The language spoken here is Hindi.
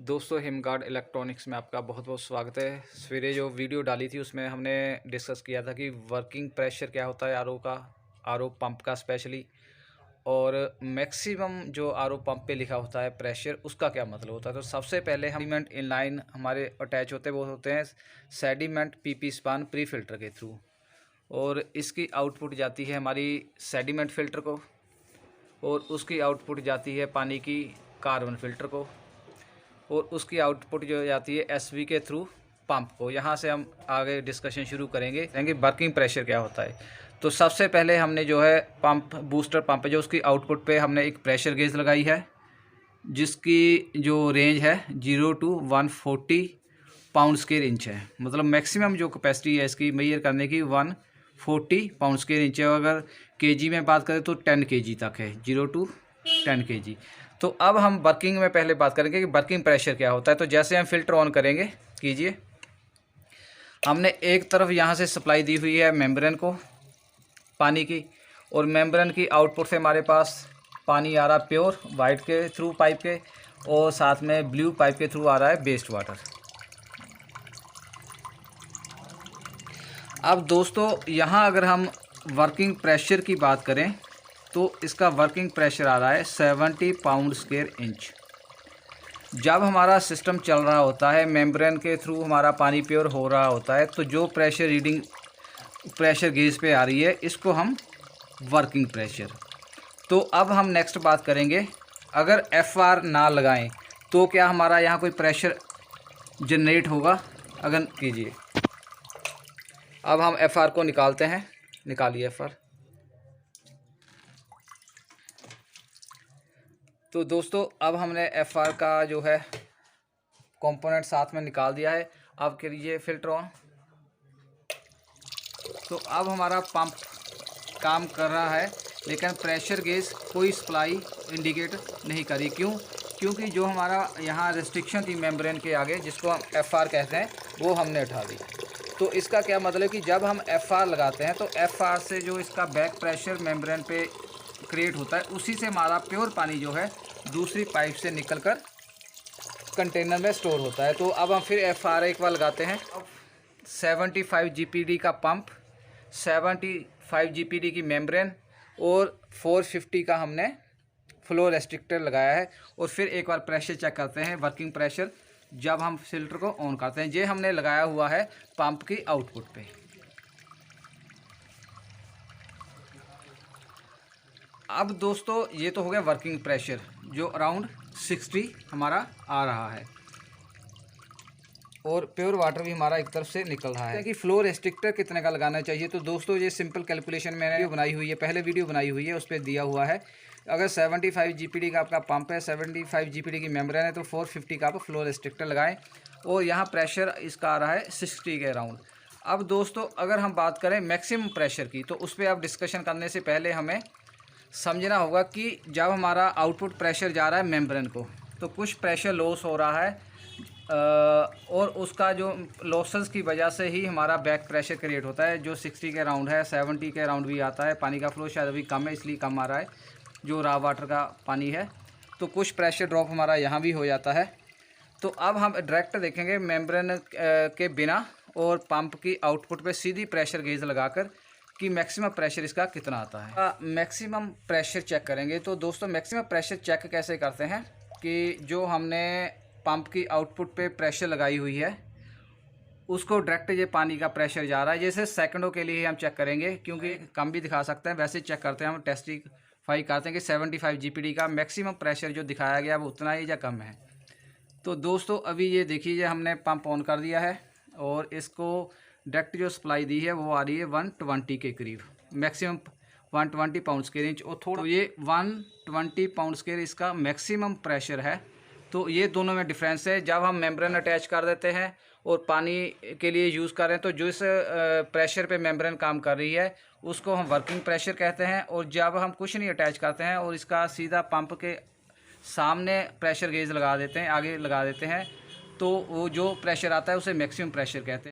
दोस्तों हिमगार्ड इलेक्ट्रॉनिक्स में आपका बहुत बहुत स्वागत है। सवेरे जो वीडियो डाली थी उसमें हमने डिस्कस किया था कि वर्किंग प्रेशर क्या होता है आरओ का, आरओ पंप का स्पेशली, और मैक्सिमम जो आरओ पंप पे लिखा होता है प्रेशर उसका क्या मतलब होता है। तो सबसे पहले हम सेडिमेंट इनलाइन हमारे अटैच होते हैं, वो होते हैं sediment PP span pre filter के थ्रू, और इसकी आउटपुट जाती है हमारी सेडिमेंट फ़िल्टर को, और उसकी आउटपुट जाती है पानी की कार्बन फ़िल्टर को, और उसकी आउटपुट जो जाती है एसवी के थ्रू पंप को। यहाँ से हम आगे डिस्कशन शुरू करेंगे वर्किंग प्रेशर क्या होता है। तो सबसे पहले हमने जो है पंप, बूस्टर पंप है जो, उसकी आउटपुट पे हमने एक प्रेशर गेज लगाई है जिसकी जो रेंज है 0 to 140 पाउंड स्क्वायर इंच है। मतलब मैक्सिमम जो कैपेसिटी है इसकी मेजर करने की 140 पाउंड स्क्वायर इंच है। अगर केजी में बात करें तो 10 केजी तक है, 0 to 10 केजी। तो अब हम वर्किंग में पहले बात करेंगे कि वर्किंग प्रेशर क्या होता है। तो जैसे हम फिल्टर ऑन करेंगे, कीजिए, हमने एक तरफ यहाँ से सप्लाई दी हुई है मेम्ब्रेन को पानी की, और मेम्ब्रेन की आउटपुट से हमारे पास पानी आ रहा है प्योर वाइट के थ्रू पाइप के, और साथ में ब्लू पाइप के थ्रू आ रहा है बेस्ड वाटर। अब दोस्तों यहाँ अगर हम वर्किंग प्रेशर की बात करें तो इसका वर्किंग प्रेशर आ रहा है 70 पाउंड स्क्वायर इंच। जब हमारा सिस्टम चल रहा होता है, मेम्ब्रेन के थ्रू हमारा पानी प्योर हो रहा होता है, तो जो प्रेशर रीडिंग प्रेशर गेज पे आ रही है इसको हम वर्किंग प्रेशर। तो अब हम नेक्स्ट बात करेंगे, अगर एफआर ना लगाएं तो क्या हमारा यहाँ कोई प्रेशर जनरेट होगा? अगर कीजिए, अब हम एफआर को निकालते हैं, निकालिए एफआर। तो दोस्तों अब हमने एफआर का जो है कंपोनेंट साथ में निकाल दिया है। अब करिए फिल्टर ऑन। तो अब हमारा पंप काम कर रहा है, लेकिन प्रेशर गेज कोई सप्लाई इंडिकेट नहीं करी। क्यों? क्योंकि जो हमारा यहाँ रिस्ट्रिक्शन थी मेम्ब्रेन के आगे, जिसको हम एफआर कहते हैं, वो हमने उठा दी। तो इसका क्या मतलब है कि जब हम एफआर लगाते हैं तो एफआर से जो इसका बैक प्रेशर मेम्ब्रेन पे क्रिएट होता है, उसी से हमारा प्योर पानी जो है दूसरी पाइप से निकलकर कंटेनर में स्टोर होता है। तो अब हम फिर एफआर एक बार लगाते हैं। 75 जीपीडी का पंप, 75 जीपीडी की मेम्ब्रेन, और 450 का हमने फ्लो रेस्ट्रिक्टर लगाया है। और फिर एक बार प्रेशर चेक करते हैं, वर्किंग प्रेशर, जब हम फिल्टर को ऑन करते हैं। ये हमने लगाया हुआ है पंप की आउटपुट पे। अब दोस्तों ये तो हो गया वर्किंग प्रेशर जो अराउंड 60 हमारा आ रहा है, और प्योर वाटर भी हमारा एक तरफ से निकल रहा है। कि फ्लो रेस्ट्रिक्टर कितने का लगाना चाहिए, तो दोस्तों ये सिंपल कैलकुलेशन मैंने वीडियो बनाई हुई है, पहले वीडियो बनाई हुई है, उस पर दिया हुआ है। अगर 75 जीपीडी का आपका पंप है, 75 जीपीडी की मेम्ब्रेन है, तो 450 का आप फ्लो रेस्ट्रिक्टर लगाएं, और यहाँ प्रेशर इसका आ रहा है 60 के अराउंड। अब दोस्तों अगर हम बात करें मैक्सिमम प्रेशर की, तो उस पर आप डिस्कशन करने से पहले हमें समझना होगा कि जब हमारा आउटपुट प्रेशर जा रहा है मेम्ब्रेन को, तो कुछ प्रेशर लॉस हो रहा है, और उसका जो लॉसेस की वजह से ही हमारा बैक प्रेशर क्रिएट होता है, जो 60 के राउंड है, 70 के राउंड भी आता है। पानी का फ्लो शायद अभी कम है, इसलिए कम आ रहा है जो रॉ वाटर का पानी है। तो कुछ प्रेशर ड्रॉप हमारा यहाँ भी हो जाता है। तो अब हम डायरेक्ट देखेंगे मेम्ब्रेन के बिना, और पंप की आउटपुट पे सीधी प्रेशर गेज लगाकर कि मैक्सिमम प्रेशर इसका कितना आता है। मैक्सिमम प्रेशर चेक करेंगे। तो दोस्तों मैक्सिमम प्रेशर चेक कैसे करते हैं कि जो हमने पंप की आउटपुट पे प्रेशर लगाई हुई है, उसको डायरेक्ट ये पानी का प्रेशर जा रहा है। जैसे सेकंडों के लिए हम चेक करेंगे, क्योंकि कम भी दिखा सकते हैं, वैसे चेक करते हैं, हम टेस्टिफाई करते हैं कि 75 जीपीडी का मैक्सिमम प्रेशर जो दिखाया गया वो उतना ही या कम है। तो दोस्तों अभी ये देखिए, हमने पंप ऑन कर दिया है, और इसको डायरेक्ट जो सप्लाई दी है वो आ रही है 120 के करीब, मैक्सिमम 120 पाउंड स्क्वायर इंच, और थोड़ा ये 120 पाउंड स्क्वायर इसका मैक्सिमम प्रेशर है। तो ये दोनों में डिफरेंस है। जब हम मेम्ब्रेन अटैच कर देते हैं और पानी के लिए यूज़ कर रहे हैं, तो जो इस प्रेशर पे मेम्ब्रेन काम कर रही है उसको हम वर्किंग प्रेशर कहते हैं। और जब हम कुछ नहीं अटैच करते हैं और इसका सीधा पंप के सामने प्रेशर गेज लगा देते हैं, आगे लगा देते हैं, तो वो जो प्रेशर आता है उसे मैक्सिमम प्रेशर कहते हैं।